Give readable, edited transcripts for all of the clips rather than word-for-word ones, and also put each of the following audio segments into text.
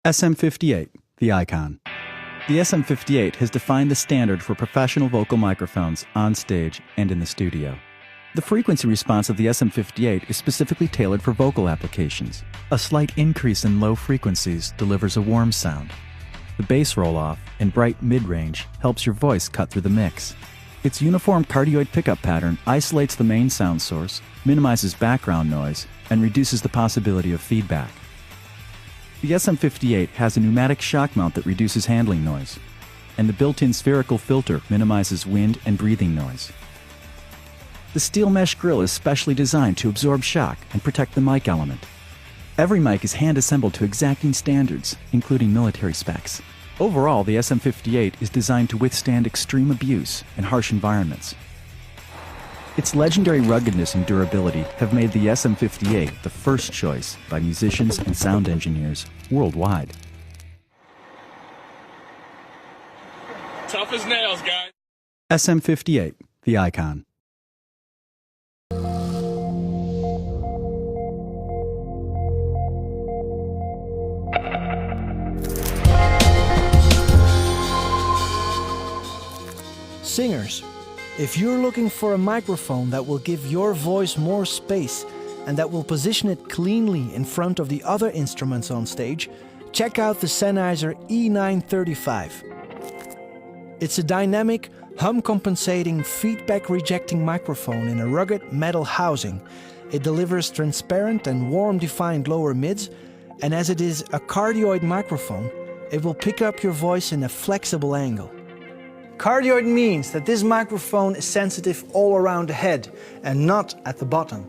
SM58, the icon. The SM58 has defined the standard for professional vocal microphones on stage and in the studio. The frequency response of the SM58 is specifically tailored for vocal applications. A slight increase in low frequencies delivers a warm sound. The bass roll-off and bright mid-range helps your voice cut through the mix. Its uniform cardioid pickup pattern isolates the main sound source, minimizes background noise, and reduces the possibility of feedback. The SM58 has a pneumatic shock mount that reduces handling noise, and the built-in spherical filter minimizes wind and breathing noise. The steel mesh grille is specially designed to absorb shock and protect the mic element. Every mic is hand-assembled to exacting standards, including military specs. Overall, the SM58 is designed to withstand extreme abuse in harsh environments. Its legendary ruggedness and durability have made the SM58 the first choice by musicians and sound engineers worldwide. Tough as nails, guys. SM58, the icon. Singers, if you're looking for a microphone that will give your voice more space and that will position it cleanly in front of the other instruments on stage, check out the Sennheiser E935. It's a dynamic, hum-compensating, feedback-rejecting microphone in a rugged metal housing. It delivers transparent and warm-defined lower mids, and as it is a cardioid microphone, it will pick up your voice in a flexible angle. Cardioid means that this microphone is sensitive all around the head and not at the bottom.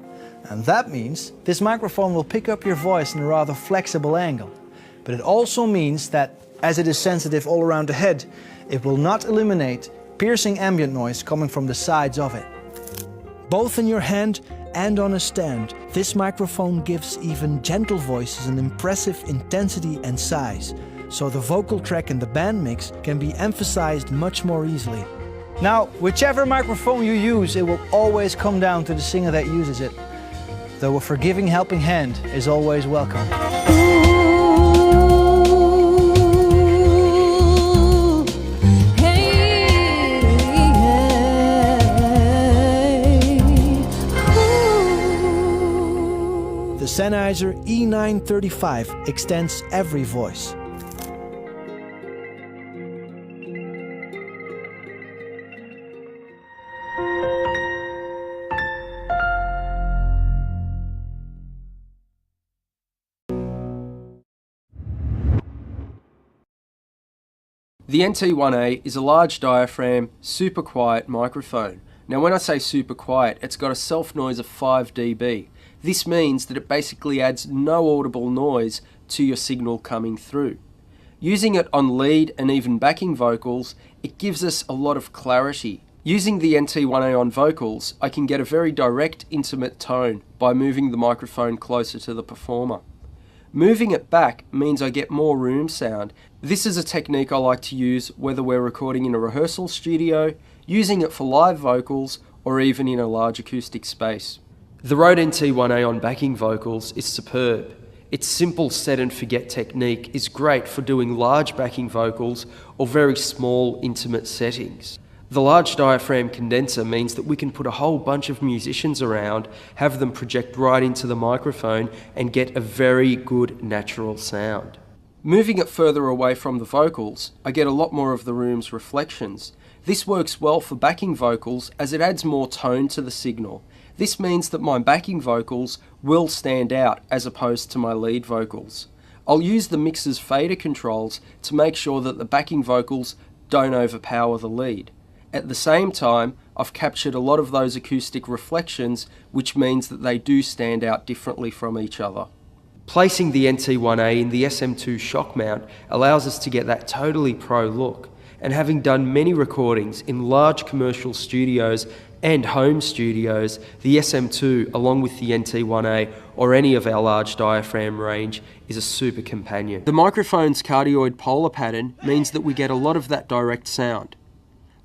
And that means this microphone will pick up your voice in a rather flexible angle. But it also means that as it is sensitive all around the head, it will not eliminate piercing ambient noise coming from the sides of it. Both in your hand and on a stand, this microphone gives even gentle voices an impressive intensity and size, so the vocal track in the band mix can be emphasized much more easily. Now, whichever microphone you use, it will always come down to the singer that uses it, though a forgiving helping hand is always welcome. The Sennheiser E935 extends every voice. The NT1A is a large diaphragm, super quiet microphone. Now when I say super quiet, it's got a self noise of 5 dB. This means that it basically adds no audible noise to your signal coming through. Using it on lead and even backing vocals, it gives us a lot of clarity. Using the NT1A on vocals, I can get a very direct, intimate tone by moving the microphone closer to the performer. Moving it back means I get more room sound. This is a technique I like to use whether we're recording in a rehearsal studio, using it for live vocals, or even in a large acoustic space. The Rode NT1A on backing vocals is superb. Its simple set and forget technique is great for doing large backing vocals or very small, intimate settings. The large diaphragm condenser means that we can put a whole bunch of musicians around, have them project right into the microphone and get a very good natural sound. Moving it further away from the vocals, I get a lot more of the room's reflections. This works well for backing vocals as it adds more tone to the signal. This means that my backing vocals will stand out as opposed to my lead vocals. I'll use the mixer's fader controls to make sure that the backing vocals don't overpower the lead. At the same time, I've captured a lot of those acoustic reflections, which means that they do stand out differently from each other. Placing the NT1A in the SM2 shock mount allows us to get that totally pro look, and having done many recordings in large commercial studios and home studios, the SM2 along with the NT1A or any of our large diaphragm range is a super companion. The microphone's cardioid polar pattern means that we get a lot of that direct sound.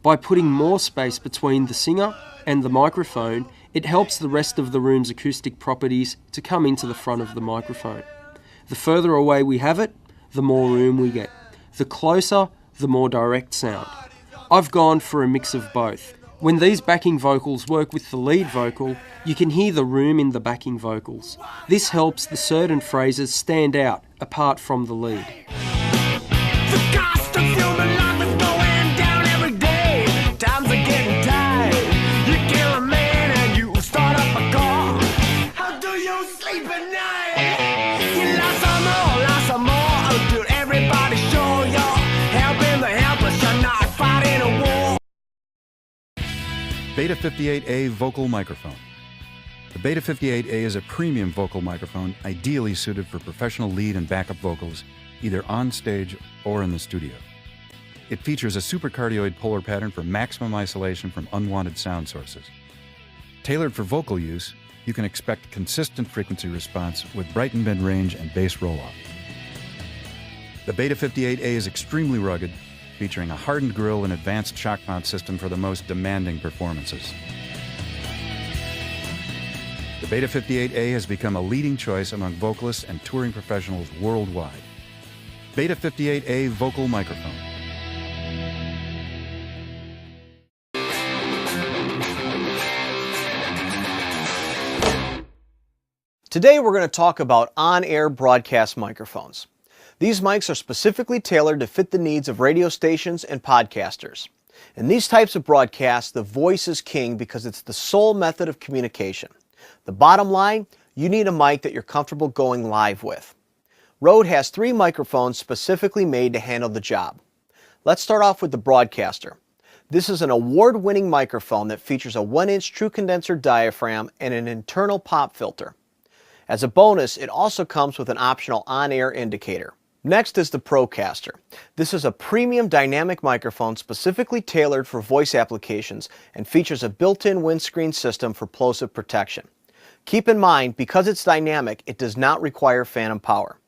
By putting more space between the singer and the microphone, it helps the rest of the room's acoustic properties to come into the front of the microphone. The further away we have it, the more room we get. The closer, the more direct sound. I've gone for a mix of both. When these backing vocals work with the lead vocal, you can hear the room in the backing vocals. This helps the certain phrases stand out apart from the lead. The cost of human life is going down every day. Times are getting tight. You kill a man and you start up a car. How do you sleep at night? You lost some more. Oh, dude, everybody show you're helping the helpless. You're not fighting a war. Beta 58A vocal microphone. The Beta 58A is a premium vocal microphone ideally suited for professional lead and backup vocals, either on stage or in the studio. It features a supercardioid polar pattern for maximum isolation from unwanted sound sources. Tailored for vocal use, you can expect consistent frequency response with bright and mid-range and bass roll-off. The Beta 58A is extremely rugged, featuring a hardened grille and advanced shock mount system for the most demanding performances. The Beta 58A has become a leading choice among vocalists and touring professionals worldwide. Beta 58A vocal microphone. Today we're going to talk about on-air broadcast microphones. These mics are specifically tailored to fit the needs of radio stations and podcasters. In these types of broadcasts, the voice is king because it's the sole method of communication. The bottom line, you need a mic that you're comfortable going live with. Rode has 3 microphones specifically made to handle the job. Let's start off with the Broadcaster. This is an award-winning microphone that features a 1-inch true condenser diaphragm and an internal pop filter. As a bonus, it also comes with an optional on-air indicator. Next is the Procaster. This is a premium dynamic microphone specifically tailored for voice applications and features a built-in windscreen system for plosive protection. Keep in mind, because it's dynamic, it does not require phantom power.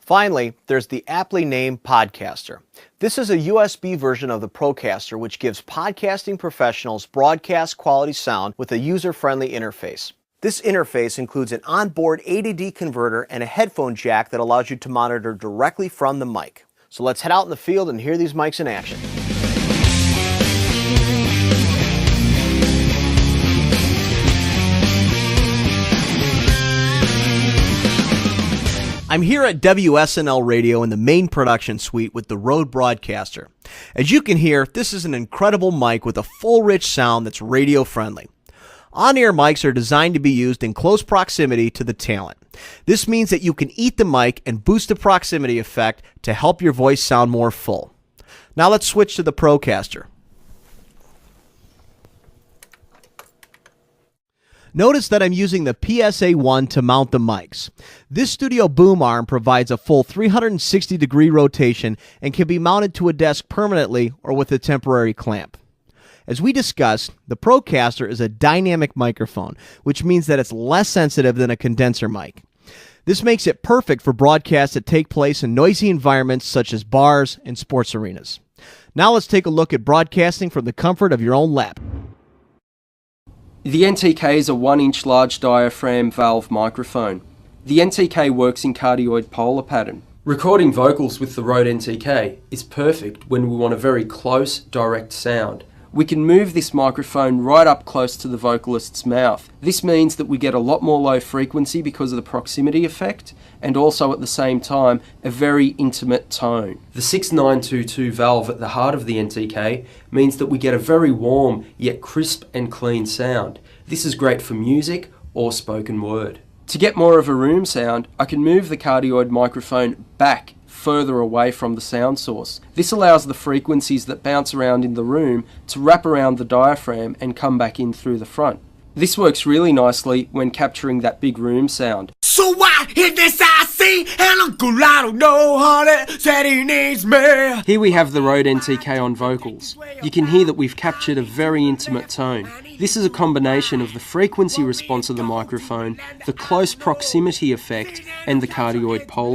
Finally, there's the aptly named Podcaster. This is a USB version of the Procaster which gives podcasting professionals broadcast quality sound with a user-friendly interface. This interface includes an onboard ADD converter and a headphone jack that allows you to monitor directly from the mic. So let's head out in the field and hear these mics in action. I'm here at WSNL Radio in the main production suite with the Rode Broadcaster. As you can hear, this is an incredible mic with a full rich sound that's radio friendly. On-air mics are designed to be used in close proximity to the talent. This means that you can eat the mic and boost the proximity effect to help your voice sound more full. Now let's switch to the Procaster. Notice that I'm using the PSA-1 to mount the mics. This studio boom arm provides a full 360-degree rotation and can be mounted to a desk permanently or with a temporary clamp. As we discussed, the Procaster is a dynamic microphone, which means that it's less sensitive than a condenser mic. This makes it perfect for broadcasts that take place in noisy environments such as bars and sports arenas. Now let's take a look at broadcasting from the comfort of your own lap. The NTK is a 1-inch large diaphragm valve microphone. The NTK works in cardioid polar pattern. Recording vocals with the Rode NTK is perfect when we want a very close, direct sound. We can move this microphone right up close to the vocalist's mouth. This means that we get a lot more low frequency because of the proximity effect, and also at the same time, a very intimate tone. The 6922 valve at the heart of the NTK means that we get a very warm yet crisp and clean sound. This is great for music or spoken word. To get more of a room sound, I can move the cardioid microphone back further away from the sound source. This allows the frequencies that bounce around in the room to wrap around the diaphragm and come back in through the front. This works really nicely when capturing that big room sound. So I hit this IC and Uncle I don't know honey said he needs me. Here we have the Rode NTK on vocals. You can hear that we've captured a very intimate tone. This is a combination of the frequency response of the microphone, the close proximity effect, and the cardioid polar.